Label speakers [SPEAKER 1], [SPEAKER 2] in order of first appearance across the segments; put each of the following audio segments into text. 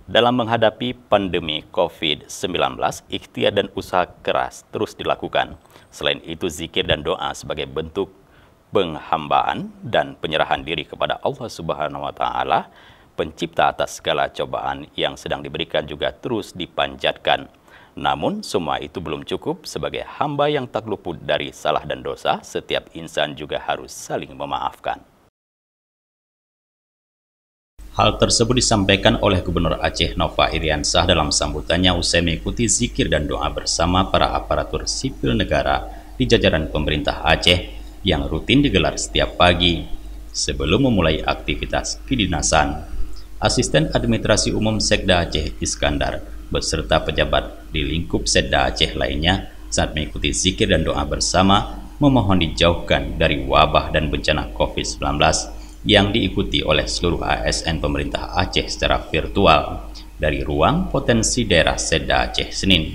[SPEAKER 1] Dalam menghadapi pandemi COVID-19, ikhtiar dan usaha keras terus dilakukan. Selain itu, zikir dan doa sebagai bentuk penghambaan dan penyerahan diri kepada Allah Subhanahu wa Ta'ala, Pencipta atas segala cobaan yang sedang diberikan, juga terus dipanjatkan. Namun, semua itu belum cukup. Sebagai hamba yang tak luput dari salah dan dosa, setiap insan juga harus saling memaafkan. Hal tersebut disampaikan oleh Gubernur Aceh Nova Iriansah dalam sambutannya usai mengikuti zikir dan doa bersama para aparatur sipil negara di jajaran pemerintah Aceh yang rutin digelar setiap pagi sebelum memulai aktivitas kedinasan. Asisten Administrasi Umum Sekda Aceh Iskandar beserta pejabat di lingkup Sekda Aceh lainnya saat mengikuti zikir dan doa bersama memohon dijauhkan dari wabah dan bencana COVID-19 yang diikuti oleh seluruh ASN pemerintah Aceh secara virtual dari ruang potensi daerah Sekda Aceh Senin.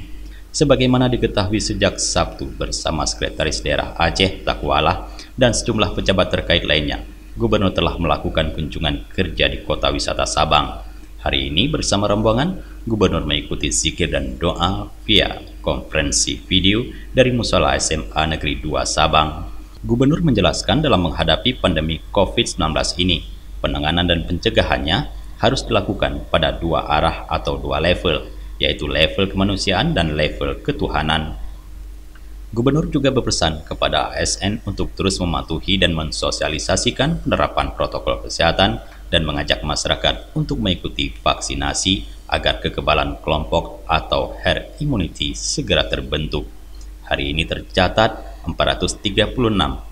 [SPEAKER 1] Sebagaimana diketahui sejak Sabtu bersama Sekretaris Daerah Aceh Takwalah dan sejumlah pejabat terkait lainnya, Gubernur telah melakukan kunjungan kerja di kota wisata Sabang. Hari ini bersama rombongan, Gubernur mengikuti zikir dan doa via konferensi video dari Mushola SMA Negeri 2 Sabang. Gubernur menjelaskan dalam menghadapi pandemi COVID-19 ini, penanganan dan pencegahannya harus dilakukan pada dua arah atau dua level, yaitu level kemanusiaan dan level ketuhanan. Gubernur juga berpesan kepada ASN untuk terus mematuhi dan mensosialisasikan penerapan protokol kesehatan dan mengajak masyarakat untuk mengikuti vaksinasi agar kekebalan kelompok atau herd immunity segera terbentuk. Hari ini tercatat 436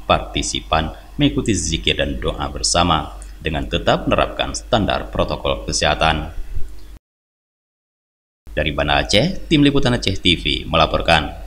[SPEAKER 1] partisipan mengikuti zikir dan doa bersama dengan tetap menerapkan standar protokol kesehatan. Dari Banda Aceh, Tim Liputan Aceh TV melaporkan.